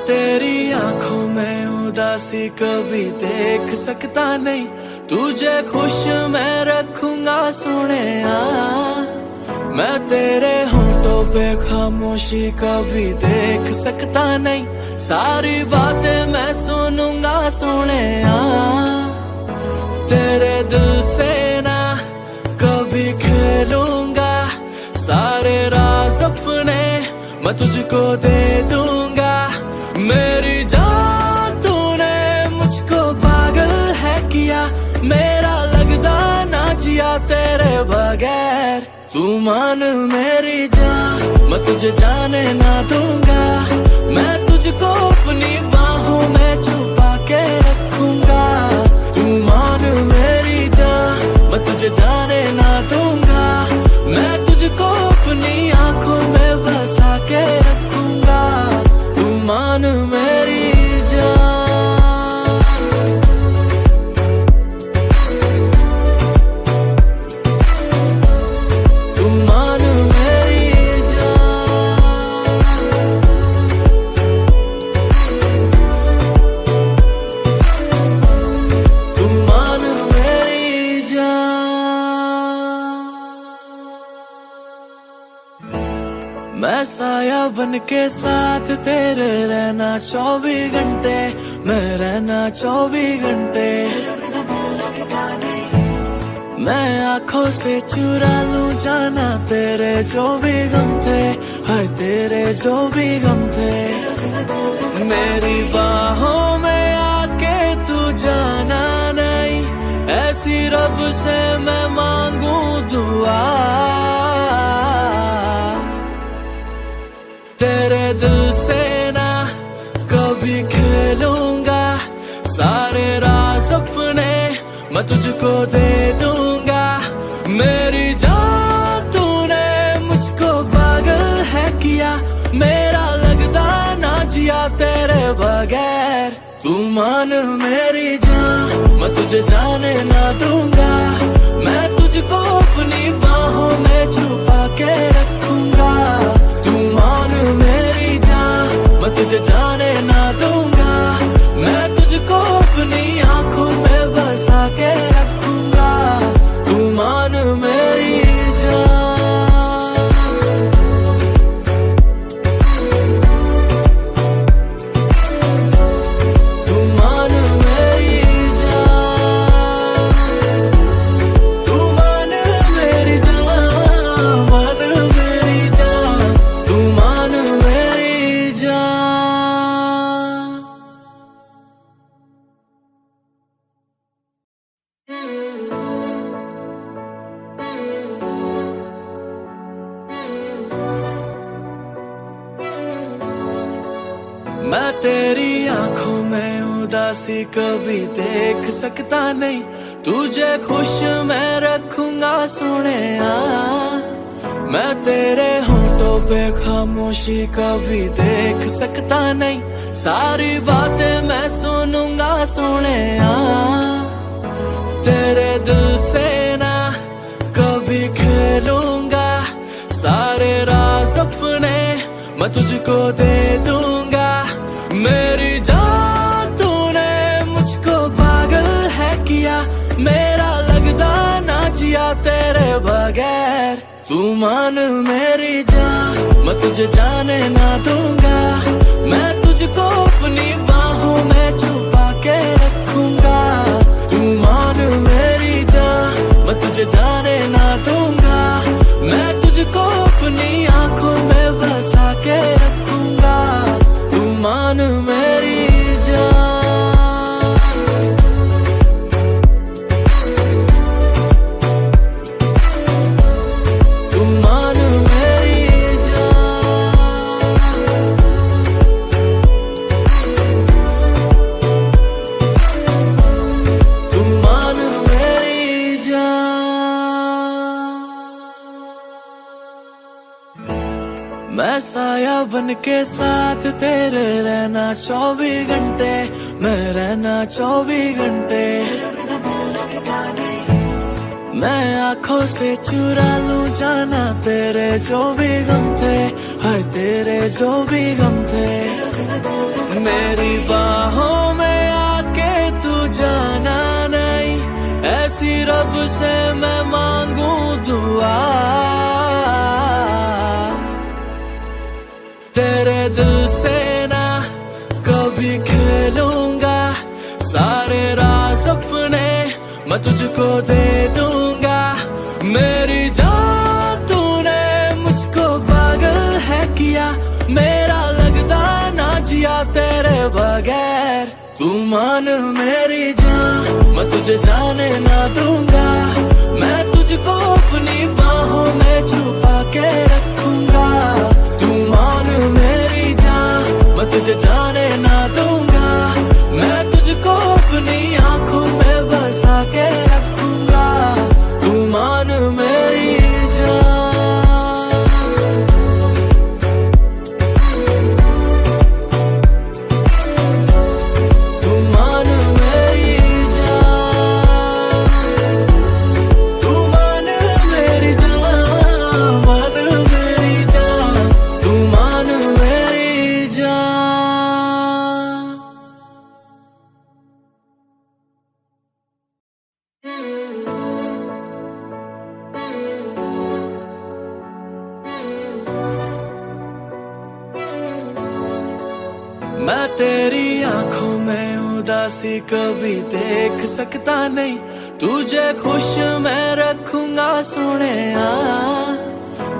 तेरी आंखों में उदासी कभी देख सकता नहीं, तुझे खुश मैं रखूंगा सोनिया। मैं तेरे होंठों पे खामोशी कभी देख सकता नहीं, सारी बातें मैं सुनूंगा सोनिया। तेरे दिल से ना कभी खेलूंगा, सारे राज अपने मैं तुझको दे दूंगा। मेरी जान तूने मुझको पागल है किया, मेरा लगदा ना जिया तेरे बगैर। तू मान मेरी जान, मैं तुझे जाने ना दूंगा, मैं तुझको अपनी बाहों में छुपा के रखूंगा। तू मान मेरी जान, मैं तुझे जाने ना दूंगा, मैं तुझको अपनी आंखों में बसा के रखूंगा। तू मान मेरी जान, तू मान मेरी जान, तू मान मेरी जान। मैं साया बन के साथ तेरे रहना 24 घंटे, मैं रहना 24 घंटे। मैं आंखों से चुरा लूं जाना तेरे जो भी गम थे, हाय तेरे जो भी गम थे। मेरी बाहों में आके तू जाना नहीं, ऐसी रब से मैं मांगू दुआ। तेरे दिल से ना कभी खेलूंगा, सारे राज अपने मैं तुझको दे दूंगा। मेरी जान तूने मुझको पागल है किया, मेरा लगदा ना जिया तेरे बगैर। तू मान मेरी जान, मैं तुझे जाने ना दूंगा, मैं तुझको अपनी बाहों में छुपा के रखूंगा। तू मान मेरी जान, मैं तुझे जाने ना दूंगा, मैं तुझको अपनी आंखों में बसा के रखूंगा। तू मान मेरी जान, तू मान मेरी जान, तू मान मेरी जान, मान मेरी जान, तू मान मेरी जान। मैं तेरी आंखों में उदासी कभी देख सकता नहीं, तुझे खुश मैं रखूंगा सोनिया। मैं तेरे होंठों पे खामोशी कभी देख सकता नहीं, सारी बातें मैं सुनूंगा सोनिया। तेरे दिल से ना कभी खेलूंगा, सारे राज अपने मैं तुझको दे दूंगा। मेरी जान तूने मुझको पागल है किया, मेरा लगदा ना जिया तेरे बगैर। तू मान मेरी जान, मैं तुझे जाने ना दूंगा, मैं तुझको अपनी बाहों में छुपा के रखूंगा। तू मान मेरी जान, मैं तुझे जाने ना दूंगा, मैं तुझको अपनी आंखों में बसा के रखूंगा। तू मान मेरी जान, तू मान मेरी जान, तू मान मेरी जान। मैं साया बन के साथ तेरे रहना 24 घंटे, मैं रहना 24 घंटे। मैं आंखों से चुरा लूं जाना तेरे जो भी गम थे, हाय तेरे जो भी गम थे। मेरी बाहों में आके तू जाना नहीं, ऐसी रब से मैं मांगू दुआ। तेरे दिल से ना कभी खेलूंगा, सारे राज अपने मैं तुझको दे दूंगा। मेरी जान तूने मुझको पागल है किया, मेरा लगता ना जिया तेरे बगैर। तू मान मेरी जान मैं तुझे जाने ना दूंगा, मैं तुझको अपनी बाहों में छुपा के रखूंगा। तू मान मेरी जान मैं तुझे जाने ना दूंगा, मैं तुझको अपनी आंखों में बसा के रखूंगा। तू मान मेरी जान, तू मान मेरी जान, तू मान मेरी जान, मान मेरी जान, तू मान मेरी जान। मैं तेरी आंखों में उदासी कभी देख सकता नहीं, तुझे खुश मैं रखूंगा सोनिया।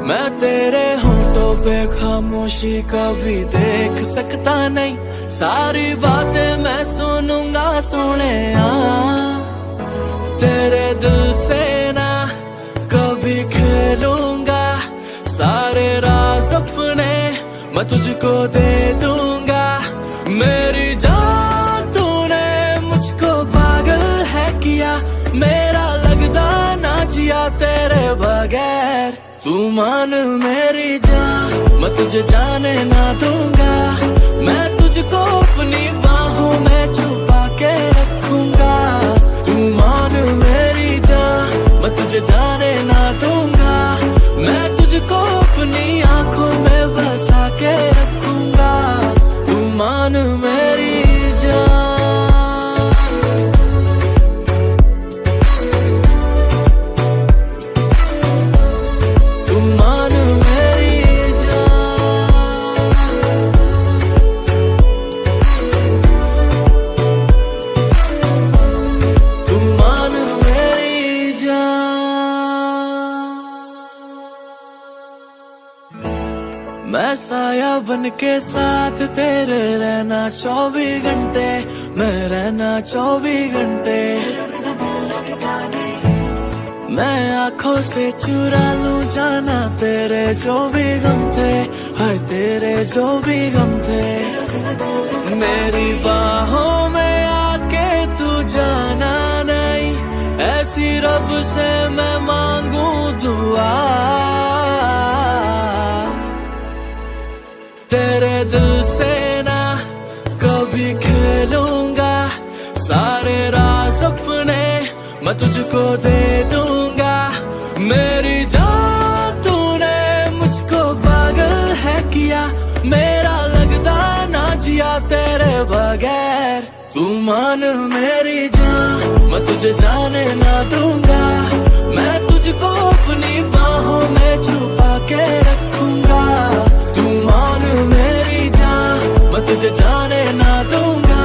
मैं तेरे होंठों पे खामोशी कभी देख सकता नहीं, सारी बातें मैं सुनूंगा सोनिया। तेरे दिल से ना कभी खेलूंगा, सारे राज अपने मैं तुझको दे दूंगा। मेरी जान तूने मुझको पागल है किया, मेरा लगता ना जिया तेरे बगैर। तू मान मेरी जान मैं तुझे जाने ना दूंगा, मैं तुझको अपनी बाहों में छुपा के रखूंगा। तू मान मेरी जान मैं तुझे जाने ना दूंगा, मैं तुझको अपनी आंखों में बसा के रखूंगा। तू मान मेरी जान, तू मान मेरी जान, तू मान मेरी जान। मैं साया बन के साथ तेरे रहना 24 घंटे, मैं रहना 24 घंटे। मैं आंखों से चुरा लूं जाना तेरे जो भी गम थे, हाय तेरे जो भी गम थे। मेरी बाहों में आके तू जाना नहीं, ऐसी रब से मैं मांगू दुआ। तेरे दिल से ना कभी खेलूंगा, सारे राज अपने मैं तुझको दे दूंगा। मेरी जान तूने मुझको पागल है किया, मेरा लगता ना जिया तेरे बगैर। तू मान मेरी जान मैं तुझे जाने ना दूंगा, मैं तुझको अपनी बाहों में छुपा के रखूंगा। तू मान मेरी जान मैं तुझे जाने ना दूंगा,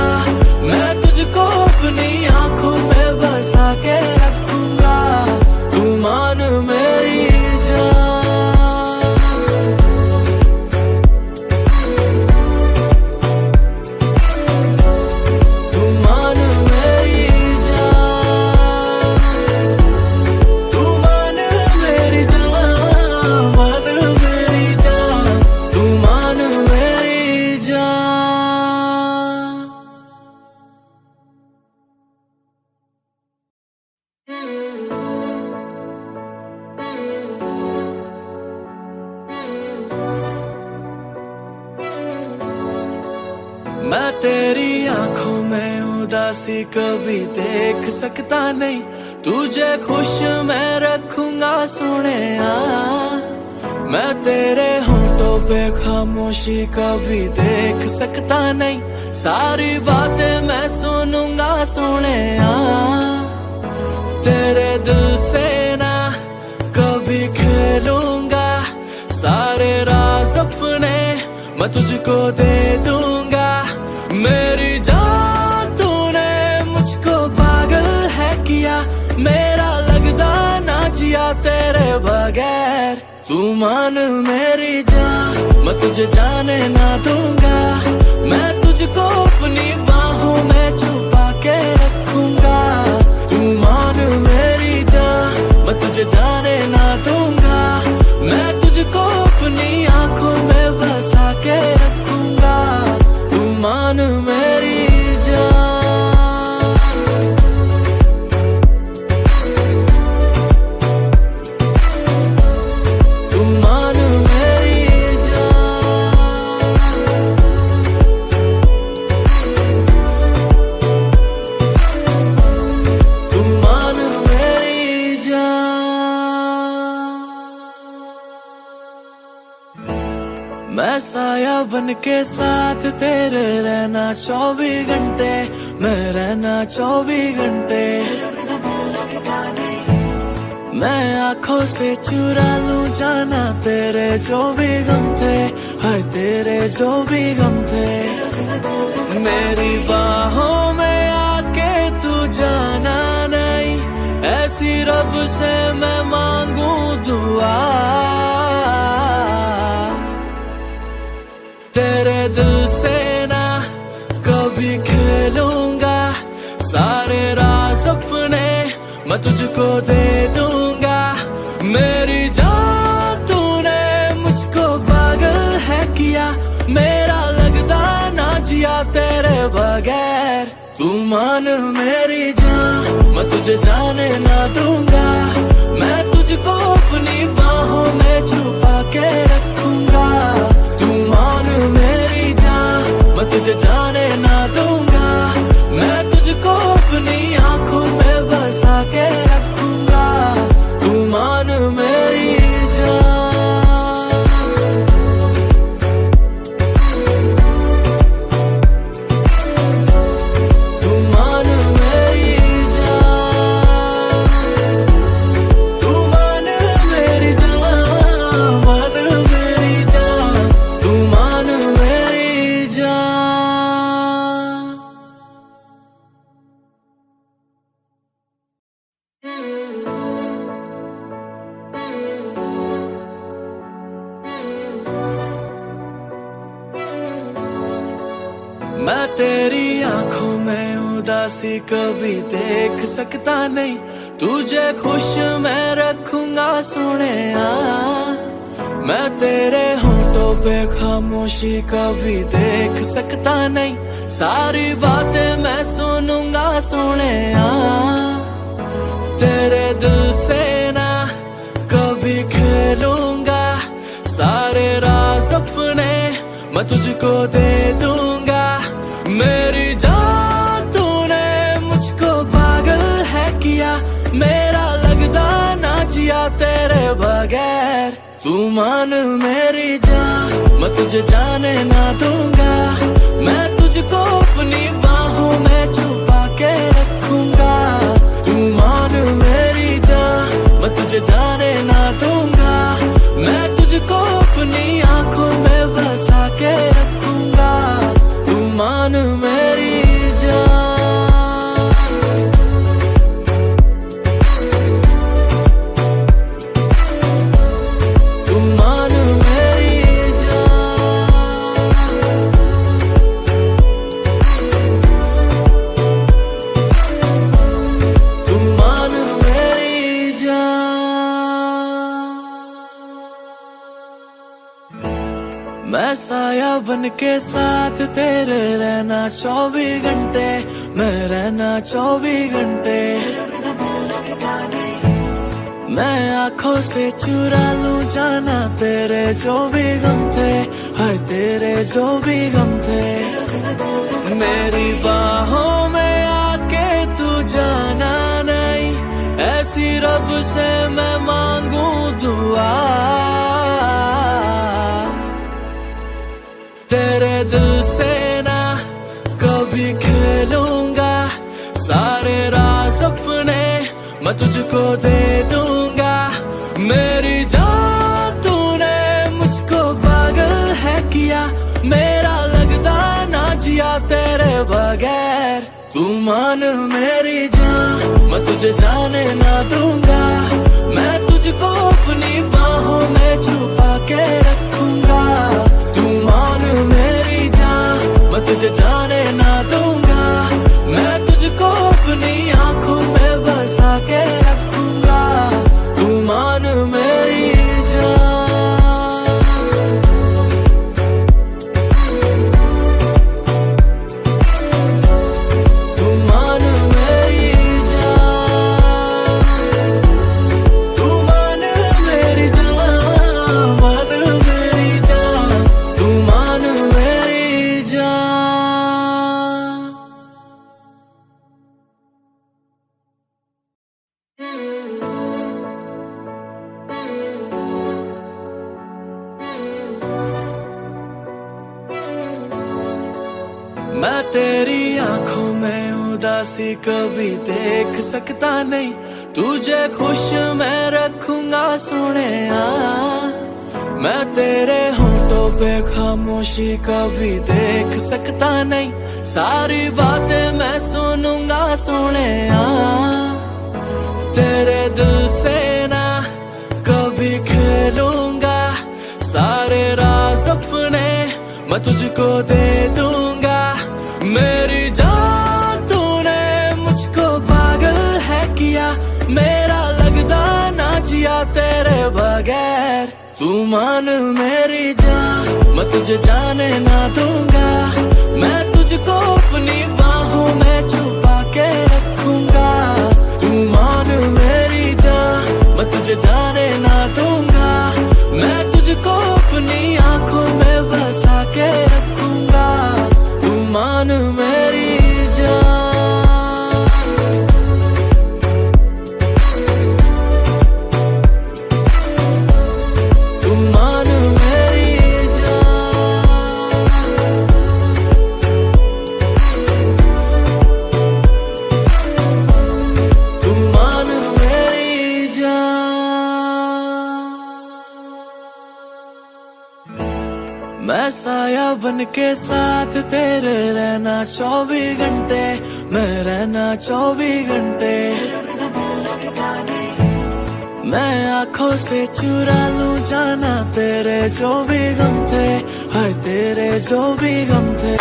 मैं तुझको अपनी आंखों में बसा के रखूंगा। तू मान मेरी जान, तू मान मेरी जान, तू मान मेरी जान, मान मेरी जान, तू मान मेरी जान। मैं तेरी आंखों में उदासी कभी देख सकता नहीं, तुझे खुश मैं रखूंगा सोनिया। मैं तेरे होठों पे खामोशी कभी देख सकता नहीं, सारी बातें मैं सुनूंगा सोनिया। तेरे दिल से ना कभी खेलूंगा, सारे राज अपने मैं तुझको दे दूंगा। मेरी जान तूने मुझको पागल है किया, मेरा लगदा ना जिया तेरे बगैर। तू मान मेरी जान, मैं तुझे जाने ना दूंगा। मैं तुझको अपनी बाहों में छुपा के रखूंगा। तू मान मेरी जान, मैं तुझे जाने ना दूंगा। मैं तुझको अपनी आंखों में बसा के रखूंगा। तू मान मेरी जान। मैं साया बन के साथ तेरे रहना 24 घंटे, मैं रहना 24 घंटे। मैं आंखों से चुरा लूं जाना तेरे जो भी गम थे, हाय तेरे जो भी गम थे। मेरी बाहों में आके तू जाना नहीं, ऐसी रब से मैं मांगू दुआ। तेरे दिल से ना कभी खेलूंगा, सारे राज अपने मैं तुझको दे दूंगा। मेरी जान तूने मुझको पागल है किया, मेरा लगदा ना जिया तेरे बगैर। तू मान मेरी जान, मैं तुझे जाने ना दूंगा। मैं तुझको अपनी बाहों में छुपा के रखूंगा। तू मान मेरी जान, मैं तुझे जाने ना दूंगा। मैं तुझको अपनी आंखों में बसा के रखूंगा। तू मान मेरी जान। तू मान मेरी जान। तू मान मेरी जान, मान मेरी जान। तू मान मेरी जान। मैं तेरी आंखों में उदासी कभी देख सकता नहीं, तुझे खुश मैं रखूंगा सोनिया। मैं तेरे होठों पे खामोशी कभी देख सकता नहीं, सारी बातें मैं सुनूंगा सोनिया। तेरे दिल से ना कभी खेलूंगा, सारे राज अपने मैं तुझको दे दूंगा। मेरी जान तूने मुझको पागल है किया, मेरा लगदा ना जिया तेरे बगैर। तू मान मेरी जान, मैं तुझे जाने ना दूंगा। मैं तुझको अपनी बाहों में छुपा के रखूंगा। तू मान मेरी जान, मैं तुझे जाने ना दूंगा। मैं तुझको अपनी आंखों में बसा के रखूंगा। तू मान मेरी जान। तू मान मेरी जान। तू मान मेरी जान। मैं साया बन के साथ तेरे रहना 24 घंटे, मैं रहना 24 घंटे। मैं आंखों से चुरा लूं जाना तेरे जो भी गम थे, हाय तेरे जो भी गम थे। मेरी बाहों में आके तू जाना नहीं, रब से मैं मांगू दुआ, तेरे दिल से ना कभी खेलूंगा, सारे राज अपने मैं तुझको दे दूंगा। मेरी जान तूने मुझको पागल है किया, मेरा लगता ना जिया तेरे बगैर। तू मान मेरी जान मैं तुझे जाने ना दूंगा, मैं तुझको अपनी बाहों में छुपा के रखूंगा। तू मान मेरी जान मैं तुझे जाने ना दूंगा, मैं तुझको अपनी आंखों में बसा के रखूंगा। तू मान मेरी जान, तू मान मेरी जान, तू मान मेरी जान, मान मेरी जान, तू मान मेरी जान। मैं तेरी आंखों में उदासी कभी देख सकता नहीं, तुझे खुश मैं रखूंगा सोनिया। मैं तेरे होंठों पे खामोशी कभी देख सकता नहीं, सारी बातें मैं सुनूंगा सोनिया। तेरे दिल से ना कभी खेलूंगा, सारे राज अपने मैं तुझको दे दूंगा। मेरी जान तूने मुझको पागल है किया, मेरा लगता ना जिया तेरे बगैर। तू मान मेरी जान मैं तुझे जाने ना दूंगा, मैं तुझको अपनी बाहों में छुपा के रखूंगा। तू मान मेरी जान मैं तुझे जाने ना दूंगा, मैं तुझको अपनी आंखों में बसा के रखूंगा। तू मान मेरी जान, तू मान मेरी जान, तू मान मेरी जान। मैं साया बन के साथ तेरे रहना 24 घंटे, मैं रहना 24 घंटे। मैं आंखों से चुरा लूं जाना तेरे जो भी गम थे, हाय तेरे जो भी गम थे।